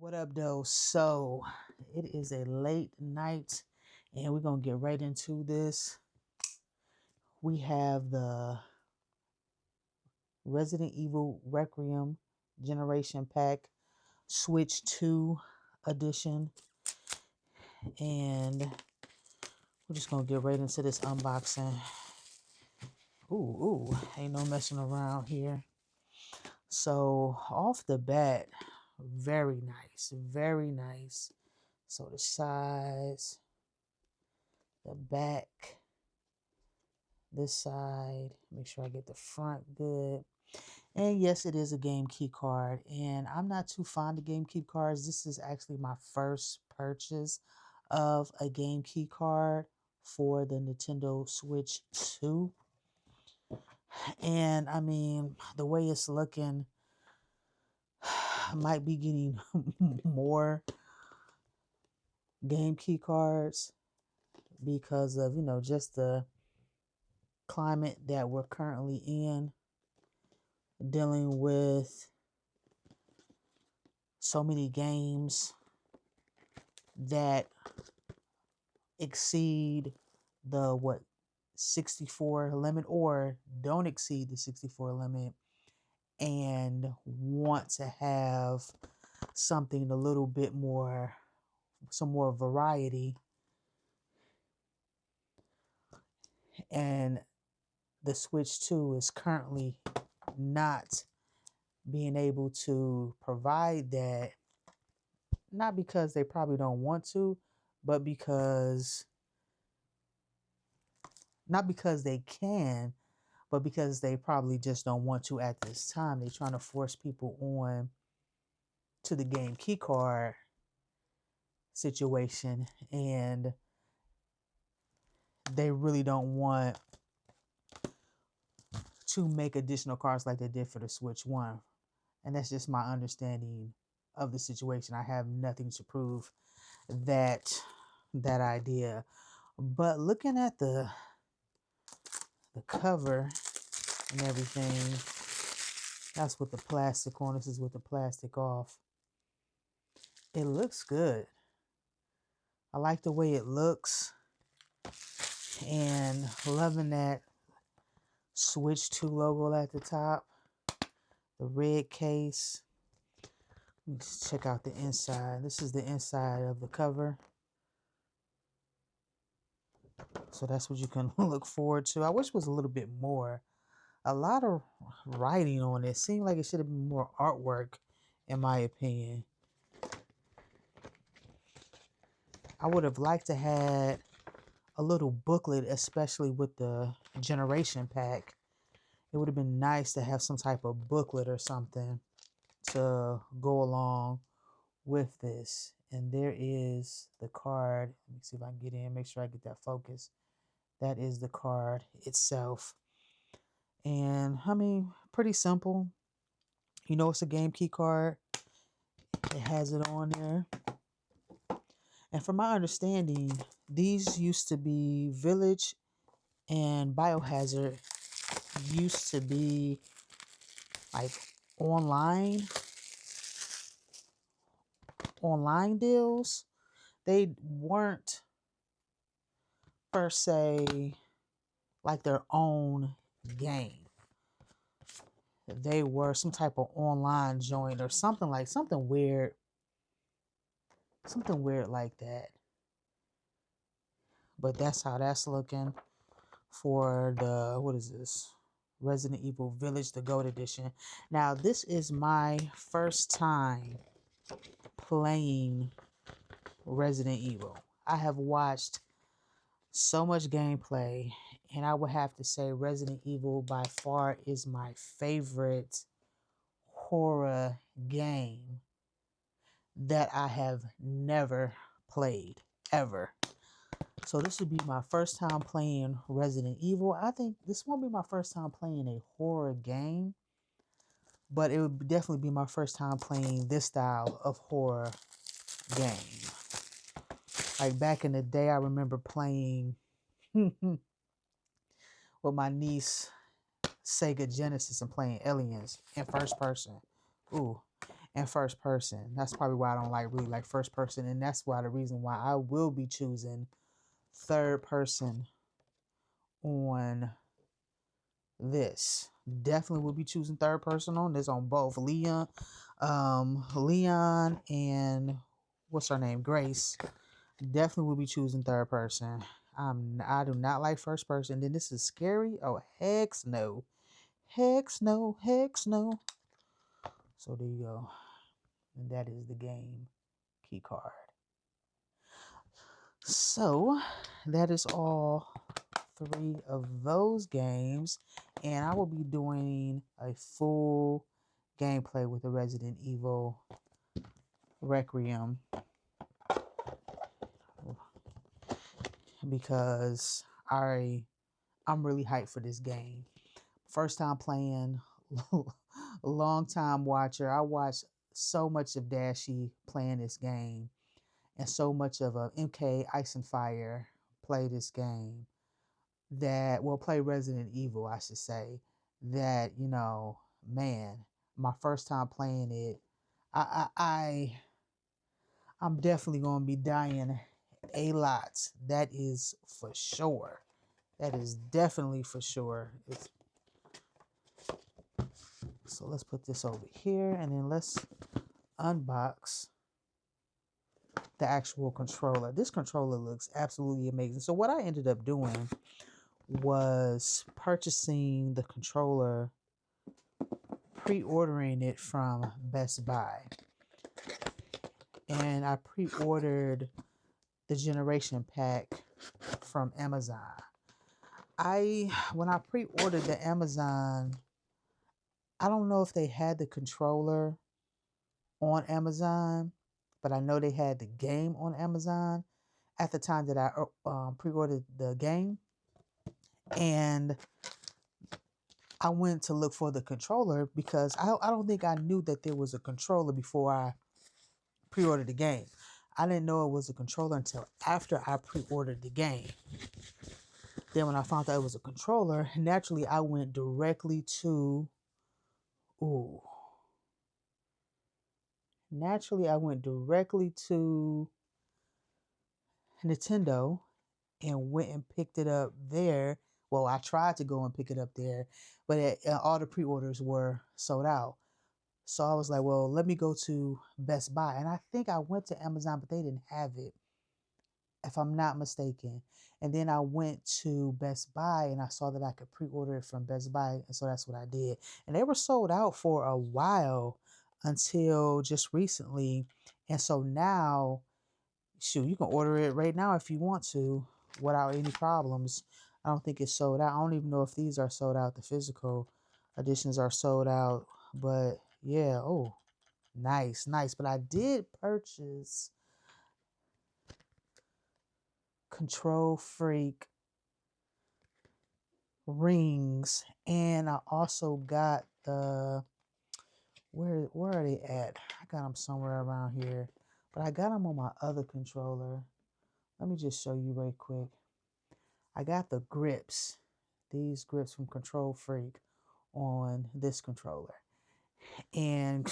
What up, though? So it is a late night, and we're gonna get right into this. We have the Resident Evil Requiem Generation Pack Switch 2 edition, and we're just gonna get right into this unboxing. Ooh, ain't no messing around here. So off the bat, very nice, very nice. So the size, the back, this side, make sure I get the front good. And yes, it is a game key card, and I'm not too fond of game key cards. This is actually my first purchase of a game key card for the Nintendo Switch 2. And I mean, the way it's looking, I might be getting more game key cards because of, just the climate that we're currently in, dealing with so many games that exceed the 64 limit, or don't exceed the 64 limit, and want to have something a little bit more, some more variety. And the Switch 2 is currently not being able to provide that, not because they probably don't want to, but not because they can, but because they probably just don't want to at this time. They're trying to force people on to the game key card situation, and they really don't want to make additional cards like they did for the Switch 1. And that's just my understanding of the situation. I have nothing to prove that idea. But looking at the cover and everything, that's with the plastic on. This is with the plastic off. It looks good. I like the way it looks, and loving that Switch 2 logo at the top, the red case. Let's check out the inside. This is the inside of the cover. So that's what you can look forward to. I wish it was a little bit more. A lot of writing on it. Seemed like it should have been more artwork, in my opinion. I would have liked to have a little booklet, especially with the generation pack. It would have been nice to have some type of booklet or something to go along with this. And there is the card. Let me see if I can get in, make sure I get that focus. That is the card itself. And I mean, pretty simple. It's a game key card. It has it on there. And from my understanding, these used to be Village and Biohazard used to be like online deals. They weren't per se like their own game. They were some type of online joint or something weird like that. But that's how that's looking for the, what is this? Resident Evil Village, the Gold Edition. Now, this is my first time playing Resident Evil. I have watched so much gameplay, and I would have to say Resident Evil by far is my favorite horror game that I have never played, ever. So this would be my first time playing Resident Evil. I think this won't be my first time playing a horror game, but it would definitely be my first time playing this style of horror game. Like back in the day, I remember playing with my niece Sega Genesis and playing Aliens in first person. Ooh. and first person. That's probably why I don't really like first person, and that's why the reason why I will be choosing third person on this. Definitely will be choosing third person on this on both Leon and what's her name, Grace. Definitely will be choosing third person. I do not like first person. Then this is scary. Oh hex no, hex no, hex no. So there you go, and that is the game key card. So that is all three of those games, and I will be doing a full gameplay with the Resident Evil Requiem because I'm really hyped for this game. First time playing, long time watcher. I watched so much of Dashi playing this game, and so much of MK Ice and Fire play this game. Play Resident Evil, I should say. That man, my first time playing it, I'm definitely gonna be dying a lot. That is for sure. That is definitely for sure. So let's put this over here, and then let's unbox the actual controller. This controller looks absolutely amazing. So what I ended up doing was purchasing the controller, pre-ordering it from Best Buy. And I pre-ordered the Generation Pack from Amazon. When I pre-ordered the Amazon, I don't know if they had the controller on Amazon, but I know they had the game on Amazon at the time that I pre-ordered the game. And I went to look for the controller because I don't think I knew that there was a controller before I pre-ordered the game. I didn't know it was a controller until after I pre-ordered the game. Then when I found out it was a controller, naturally I went directly to Nintendo and went and picked it up there. Well, I tried to go and pick it up there, but all the pre-orders were sold out. So I was like, well, let me go to Best Buy. And I think I went to Amazon, but they didn't have it, if I'm not mistaken. And then I went to Best Buy and I saw that I could pre-order it from Best Buy. And so that's what I did. And they were sold out for a while until just recently. And so now, shoot, you can order it right now if you want to without any problems. I don't think it's sold out. I don't even know if these are sold out. The physical editions are sold out. But yeah, oh, nice, nice. But I did purchase Control Freak rings, and I also got the where are they at? I got them somewhere around here, but I got them on my other controller. Let me just show you right quick. I got the grips, these grips from Control Freak on this controller, and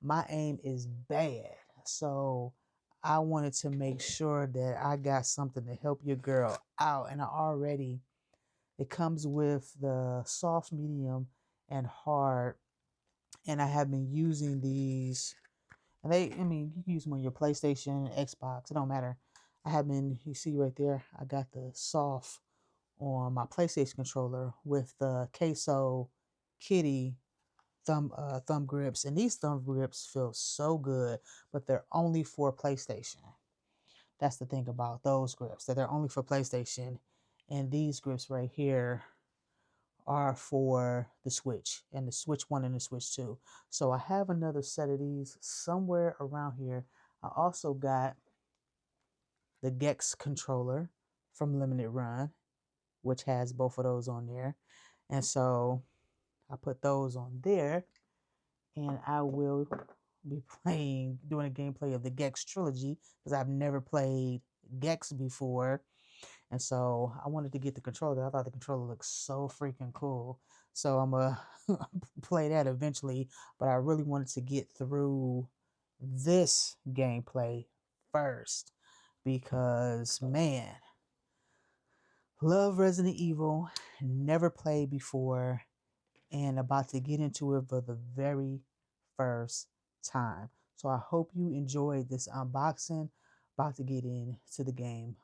my aim is bad, so I wanted to make sure that I got something to help your girl out, and it comes with the soft, medium, and hard. And I have been using these. And you can use them on your PlayStation, Xbox, it don't matter. You see right there, I got the soft on my PlayStation controller with the Queso Kitty thumb grips. And these thumb grips feel so good, but they're only for PlayStation. That's the thing about those grips, that they're only for PlayStation. And these grips right here are for the Switch, and the Switch 1 and the Switch 2. So I have another set of these somewhere around here. I also got the Gex controller from Limited Run, which has both of those on there. And so I put those on there, and I will be doing a gameplay of the Gex trilogy because I've never played Gex before. And so I wanted to get the controller. I thought the controller looked so freaking cool. So I'm going to play that eventually. But I really wanted to get through this gameplay first because, man, love Resident Evil, never played before, and about to get into it for the very first time. So I hope you enjoyed this unboxing. About to get into the game